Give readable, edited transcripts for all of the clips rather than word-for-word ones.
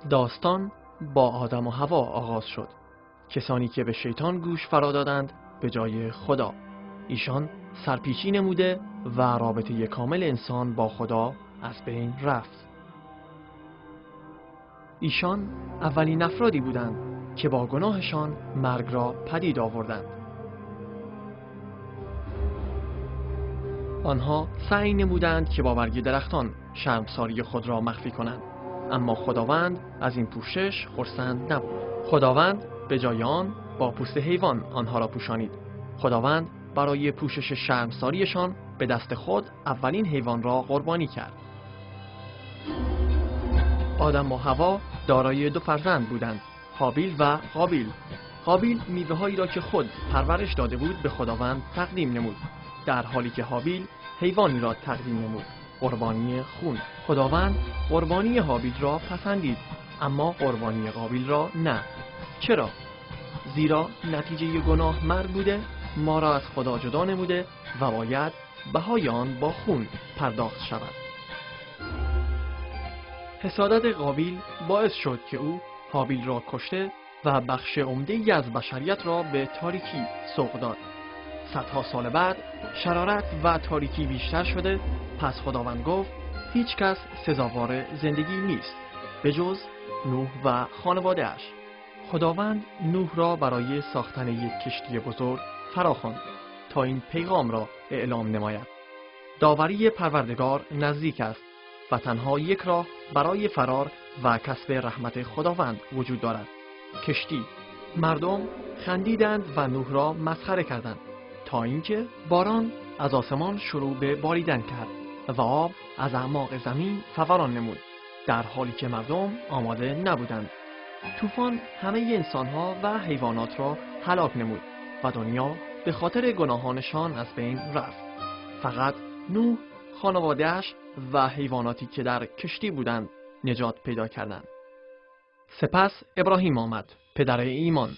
داستان با آدم و حوا آغاز شد. کسانی که به شیطان گوش فرا دادند به جای خدا. ایشان سرپیچی نموده و رابطه کامل انسان با خدا از بین رفت. ایشان اولین افرادی بودند که با گناهشان مرگ را پدید آوردند. آنها سعی نمودند که با برگ درختان شرمساری خود را مخفی کنند، اما خداوند از این پوشش خرسند نبود. خداوند به جای آن با پوست حیوان آنها را پوشانید. خداوند برای پوشش شرمساریشان به دست خود اولین حیوان را قربانی کرد. آدم و حوا دارای دو فرزند بودند، هابیل و قابیل. قابیل میوه‌هایی را که خود پرورش داده بود به خداوند تقدیم نمود، در حالی که هابیل حیوانی را تقدیم نمود، قربانی خون. خداوند قربانی هابیل را پسندید، اما قربانی قابیل را نه. چرا؟ زیرا نتیجه گناه مرگ بوده، ما را از خدا جدا نموده و باید بهای آن با خون پرداخت شود. حسادت قابیل باعث شد که او هابیل را کشته و بخش عمده‌ای از بشریت را به تاریکی سوق داد. صدها سال بعد شرارت و تاریکی بیشتر شده، پس خداوند گفت هیچ کس سزاوار زندگی نیست به جز نوح و خانواده‌اش. خداوند نوح را برای ساختن یک کشتی بزرگ فراخواند تا این پیغام را اعلام نماید: داوری پروردگار نزدیک است و تنها یک راه برای فرار و کسب رحمت خداوند وجود دارد: کشتی. مردم خندیدند و نوح را مسخره کردند تا اینکه باران از آسمان شروع به باریدن کرد و آب از اعماق زمین فوران نمود، در حالی که مردم آماده نبودند. طوفان همه انسانها و حیوانات را هلاک نمود و دنیا به خاطر گناهانشان از بین رفت. فقط نوح، خانواده‌اش و حیواناتی که در کشتی بودند نجات پیدا کردند. سپس ابراهیم آمد، پدر ایمان.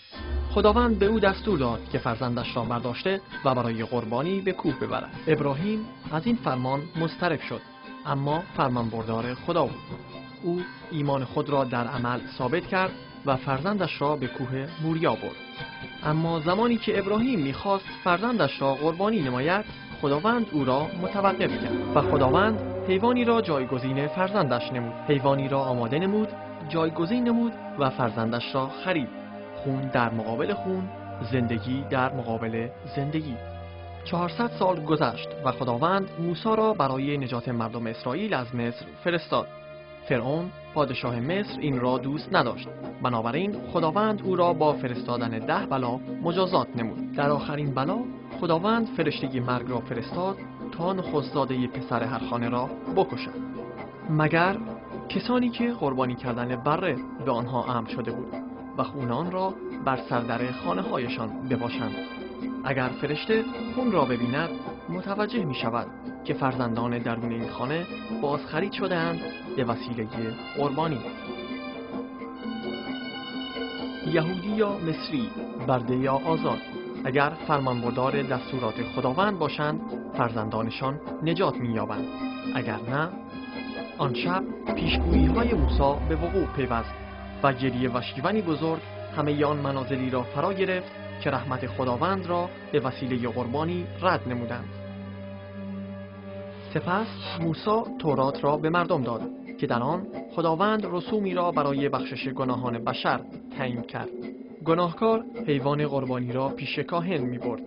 خداوند به او دستور داد که فرزندش را برداشته و برای قربانی به کوه ببرد. ابراهیم از این فرمان مضطرب شد، اما فرمانبردار خدا بود. او ایمان خود را در عمل ثابت کرد و فرزندش را به کوه موریا برد. اما زمانی که ابراهیم می‌خواست فرزندش را قربانی نماید، خداوند او را متوقف کرد و خداوند حیوانی را جایگزین فرزندش نمود. حیوانی را آماده نمود، جایگزین نمود و فرزندش را خرید. خون در مقابل خون، زندگی در مقابل زندگی. 400 سال گذشت و خداوند موسی را برای نجات مردم اسرائیل از مصر فرستاد. فرعون پادشاه مصر این را دوست نداشت، بنابراین خداوند او را با فرستادن 10 بلا مجازات نمود. در آخرین بلا خداوند فرشته مرگ را فرستاد تا نخست‌زاده پسر هر خانه را بکشد، مگر کسانی که قربانی کردن بره به آنها امر شده بود و خون آن را بر سردر خانه هایشان بپاشند. اگر فرشته خون را ببیند متوجه می شود که فرزندان درون این خانه بازخرید شده‌اند به وسیله قربانی. یهودی یا مصری، برده یا آزاد، اگر فرمانبردار دستورات خداوند باشند فرزندانشان نجات می‌یابند. اگر نه، آن شب پیشگویی‌های موسی به وقوع پیوست و گریه و شیونی بزرگ همه آن منازلی را فرا گرفت که رحمت خداوند را به وسیله قربانی رد نمودند. سپس موسی تورات را به مردم داد که در آن خداوند رسومی را برای بخشش گناهان بشر تعیین کرد. گناهکار حیوان قربانی را پیش کاهن می‌برد،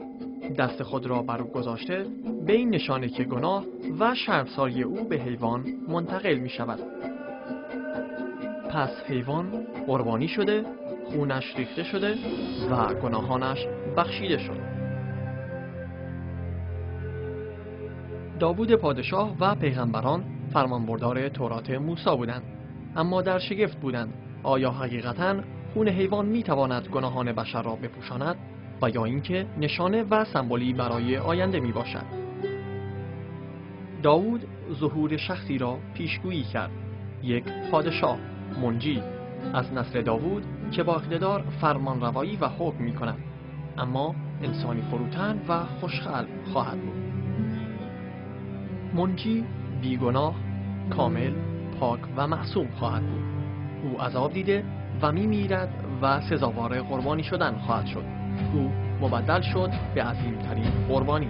دست خود را بر او گذاشته به این نشانه که گناه و شرمساری او به حیوان منتقل می‌شود. پس حیوان قربانی شده، خونش ریخته شده و گناهانش بخشیده شد. داوود پادشاه و پیغمبران فرمانبردار تورات موسی بودند، اما در شگفت بودند آیا حقیقتاً خون حیوان میتواند گناهان بشر را بپوشاند و یا اینکه نشانه و سمبولی برای آینده می باشد. داوود ظهور شخصی را پیشگویی کرد، یک پادشاه منجی از نسل داوود که با اقتدار فرمان روایی و حکم می کند، اما انسانی فروتن و خوشخلق خواهد بود. منجی بیگناه، کامل، پاک و معصوم خواهد بود. او عذاب دیده و میمیرد و سزاوار قربانی شدن خواهد شد. او مبدل شد به عظیمترین قربانی.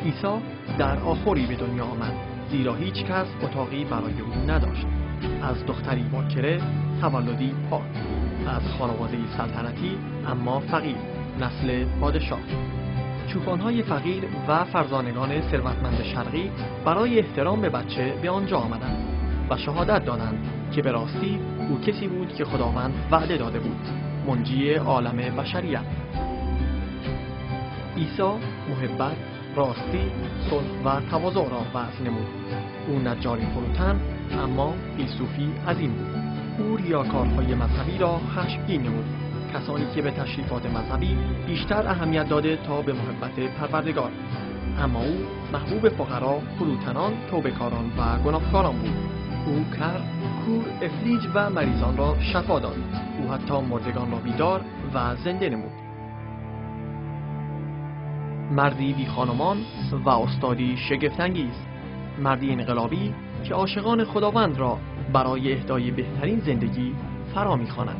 عیسی در آخری به دنیا آمد، زیرا هیچ کس اتاقی برای او نداشت. از دختری باکره، تولدی پاک، از خانواده سلطنتی اما فقیر، نسل پادشاه. چوپانهای فقیر و فرزانگان ثروتمند شرقی برای احترام به بچه به آنجا آمدند و شهادت دادند که به راستی او کسی بود که خداوند وعده داده بود، منجی عالم بشریت. عیسی محبت، راستی، صلح و تواضع را وضع نمود. او نجاری فروتن اما فیلسوفی عظیم بود. او ریاکارهای مذهبی را خشمگین نمود، کسانی که به تشریفات مذهبی بیشتر اهمیت داده تا به محبت پروردگار. اما او محبوب فقرا، فروتنان، توبه‌کاران و گناهکاران بود. او کر، کور، افلیج و مریضان را شفا داد. او حتی مردگان را بیدار و زنده نمود. مردی بی خانمان و استادی شگفت‌انگیز، مردی انقلابی که عاشقان خداوند را برای اهدای بهترین زندگی فرا می‌خواند.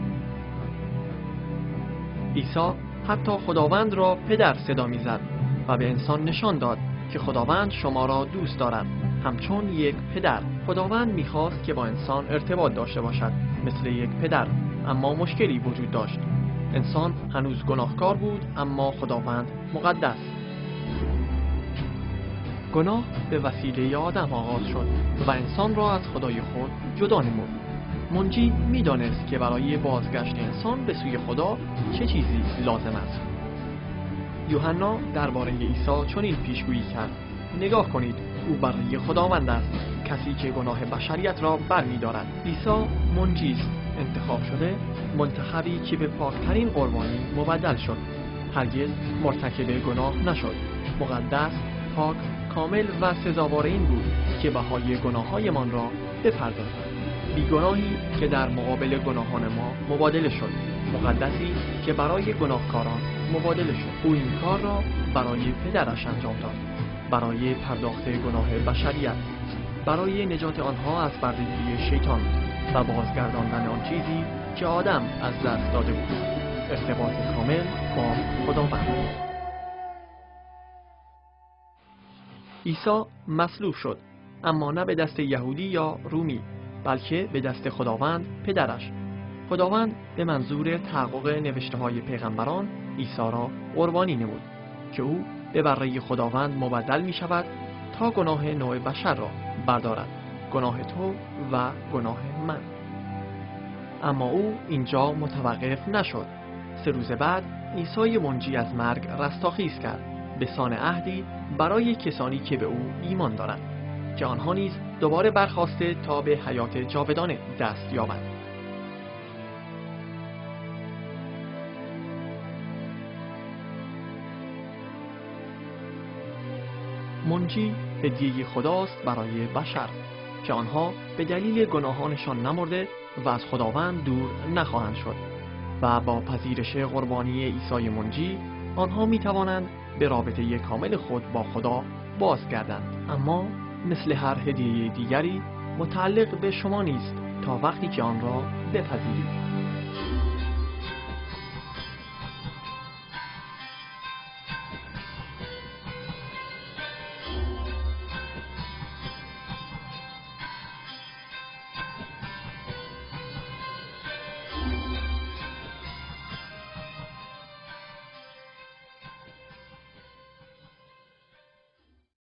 عیسی حتی خداوند را پدر صدا می‌زد و به انسان نشان داد که خداوند شما را دوست دارد، همچون یک پدر. خداوند می‌خواست که با انسان ارتباط داشته باشد مثل یک پدر، اما مشکلی وجود داشت. انسان هنوز گناهکار بود اما خداوند مقدس. گناه به وسیله آدم آغاز شد و انسان را از خدای خود جدا نمود. منجی می‌دانست که برای بازگشت انسان به سوی خدا چه چیزی لازم است. یوحنا درباره عیسی چنین پیشگویی کرد: نگاه کنید، او برای خداوند است، کسی که گناه بشریت را برمی‌دارد. عیسی منجی است، انتخاب شده، منتخبی که به پاکترین قربانی مبدل شد. هرگز مرتکب گناه نشد. مقدس، پاک، کامل و سزاوار این بود که بهای گناه‌هایمان را بپردازد. بیگناهی که در مقابل گناهان ما مبادله شد، مقدسی که برای گناهکاران مبادله شد. او این کار را برای پدرش انجام داد، برای پرداخت گناه بشریت، برای نجات آنها از بردگی شیطان و بازگرداندن آن چیزی که آدم از دست داده بود، ارتباط کامل با خداوند. عیسی مصلوب شد، اما نه به دست یهودی یا رومی، بلکه به دست خداوند پدرش. خداوند به منظور تحقق نوشته‌های پیغمبران عیسی را قربانی نمود که او به بره خداوند مبدل می شود تا گناه نوع بشر را بردارد، گناه تو و گناه من. اما او اینجا متوقف نشد. 3 روز بعد عیسی منجی از مرگ رستاخیز کرد به سان عهدی برای کسانی که به او ایمان دارند، که آنها نیز دوباره برخاسته تا به حیات جاودانه دست یابند. منجی هدیه خداست برای بشر که آنها به دلیل گناهانشان نمرده و از خداوند دور نخواهند شد و با پذیرش قربانی عیسی منجی آنها می توانند به رابطه کامل خود با خدا بازگردند. اما مثل هر هدیه دیگری متعلق به شما نیست تا وقتی که آن را بپذیرید.